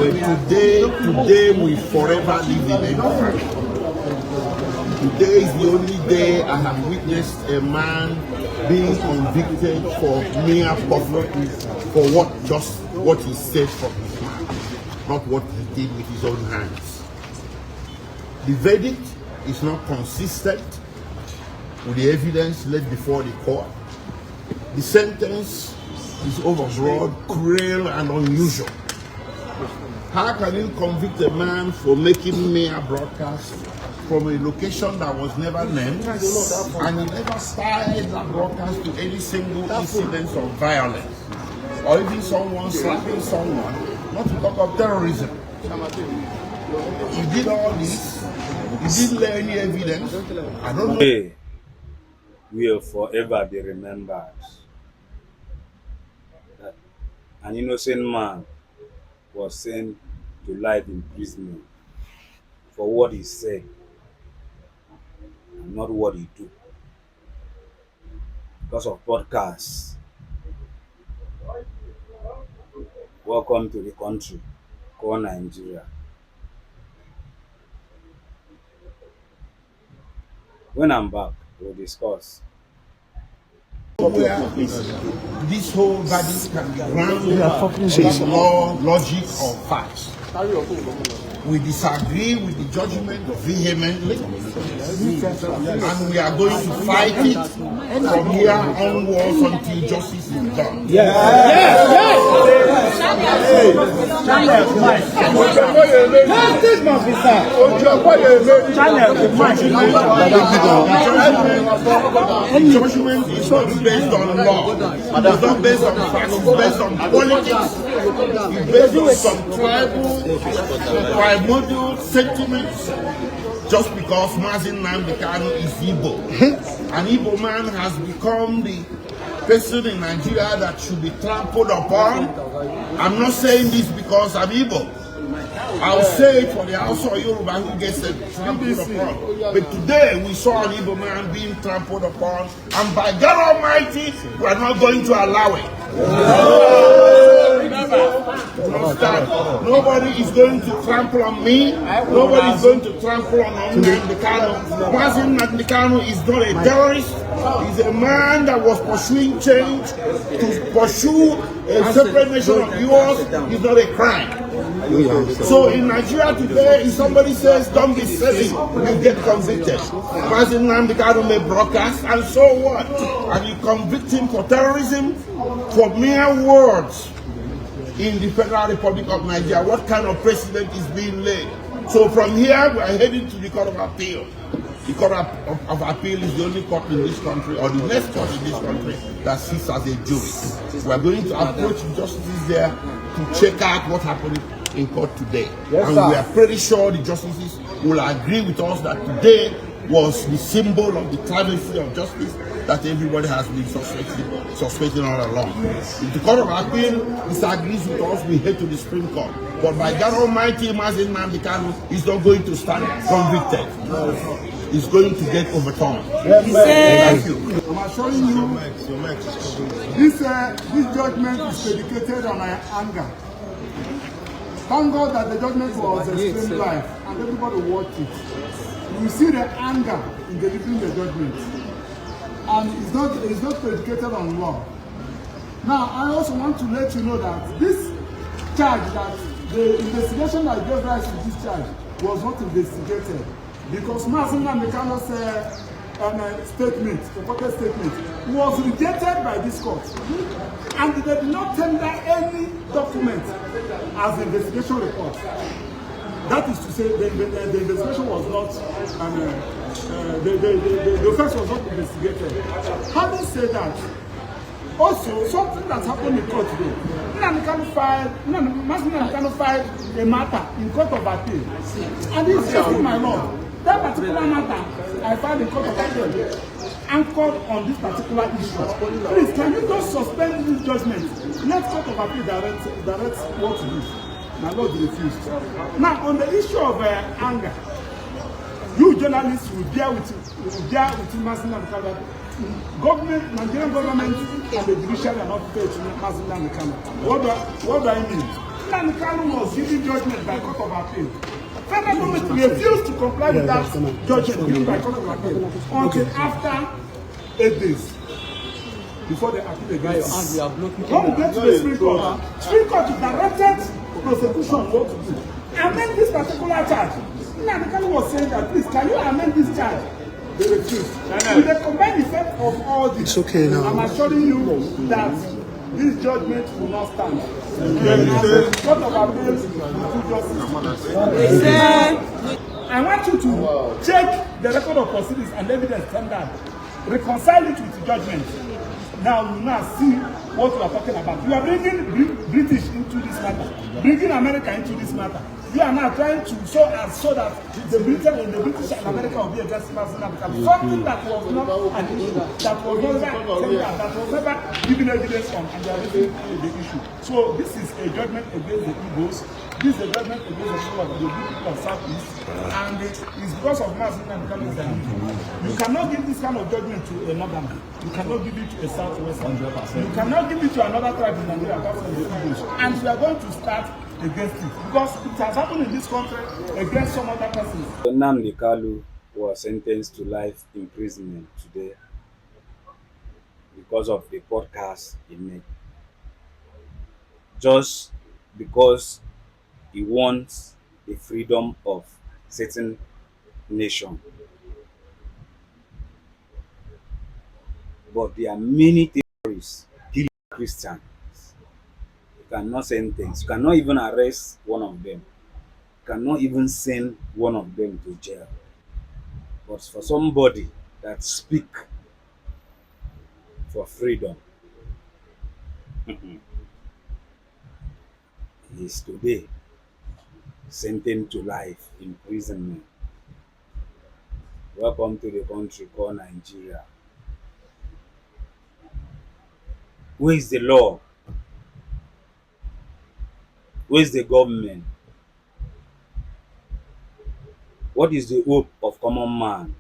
Today we forever live in exile. Today is the only day I have witnessed a man being convicted for mere profit, for what he said from his mouth, not what he did with his own hands. The verdict is not consistent with the evidence laid before the court. The sentence is overbroad, cruel, and unusual. How can you convict a man for making mere broadcasts from a location that was never named, and he never started that broadcast to any single incident of violence, or even someone slapping someone, not to talk of terrorism? He did all this, he didn't lay any evidence. I don't know. Hey, will forever be remembered that an innocent man was sent to life imprisonment for what he said and not what he do. Because of podcasts. Welcome to the country called Nigeria. When I'm back, we'll discuss. Where this whole verdict can be grounded on law, logic, or facts. We disagree with the judgment vehemently, and we are going to fight it from here onwards until justice is done. The judgment is not based on law, it's not based on facts, it's based on politics, it's based on some tribal, primordial sentiments. Just because Nnamdi Kanu is Igbo, an Igbo man has become the person in Nigeria that should be trampled upon. I'm not saying this because I'm Igbo. I'll say it for the house of Yoruba who gets trampled upon. But today we saw an Igbo man being trampled upon, and by God Almighty, we are not going to allow it. Nobody is going to trample on me. Nobody is going to trample on Nnamdi Kanu. Nnamdi Kanu is not a terrorist. He's a man that was pursuing change. To pursue a separate nation of yours is not a crime. So in Nigeria today, if somebody says don't be silly, you get convicted. Nnamdi Kanu may broadcast, and so what? And you convict him for terrorism, for mere words in the Federal Republic of Nigeria. What kind of precedent is being laid? So from here, we are heading to the Court of Appeal. The Court of Appeal is the only court in this country, or the next court in this country, that sits as a jury. We are going to approach the justices there to check out what happened in court today. And we are pretty sure the justices will agree with us that today was the symbol of the clemency of justice that everybody has been suspecting all along. If the Court of Appeal disagrees with us, we head to the Supreme Court. But by God Almighty, Nnamdi Kanu is not going to stand convicted. He's going to get overturned. Thank you. I'm assuring you, this judgment is predicated on my anger. Thank God that the judgment was explained live and everybody watched it. You see the anger in delivering the judgment, and it's not predicated on law. Now, I also want to let you know that this charge, that the investigation that gave rise to this charge was not investigated, because Nnamdi Kanu's purported statement was rejected by this court, and they did not tender any document as the investigation report. That is to say, the investigation was not, the offense was not investigated. Having said that, also something that happened in court today, Nnamdi Kanu filed a matter in Court of Appeal, and this is just my law. That particular matter I filed in Court of Appeal anchored on this particular issue. Please, can you just suspend this judgment? Let Court of Appeal direct what to do. My Lord refused. Now, on the issue of anger, you journalists will bear with Nnamdi Kanu. Nigerian government and the judiciary are not fair to Nnamdi Kanu. What do I mean? Nnamdi Kanu was given judgment by court of appeal, federal government refused to comply with that judgment given by court of appeal until after 8 days before they appeal against it. When we get to the Supreme Court directed prosecution what to do. Amend this particular charge. Nnamdi Kanu was saying that, please, can you amend this charge? They refused. With the combined effect of all this, it's okay now. I'm assuring you that this judgment will not stand. Court of appeal will do justice. I want you to check the record of proceedings and evidence tendered, reconcile it with the judgment. Now you now see what we are talking about. You are bringing British into this matter, bringing America into this matter. You are now trying to show us so that the British and America will be against Nnamdi Kanu. Something that was not an issue, that was never given evidence on, and they are raising the issue. So this is a judgment against the Igbos. This is a judgment against the people of Southeast, and it's because of Nnamdi Kanu. You cannot give this kind of judgment to a northerner. You cannot give it to a southwestern. You cannot give it to another tribe in Nigeria apart from the Igbos. And we are going to start against it because it has happened in this country against some other persons. Nnamdi Kanu was sentenced to life imprisonment today because of the podcast he made. Just because he wants the freedom of certain nation. But there are many terrorists killing Christians. You cannot sentence. You cannot even arrest one of them. You cannot even send one of them to jail. But for somebody that speak for freedom, he is today sentenced to life imprisonment. Welcome to the country called Nigeria. Where is the law? Where is the government? What is the hope of common man?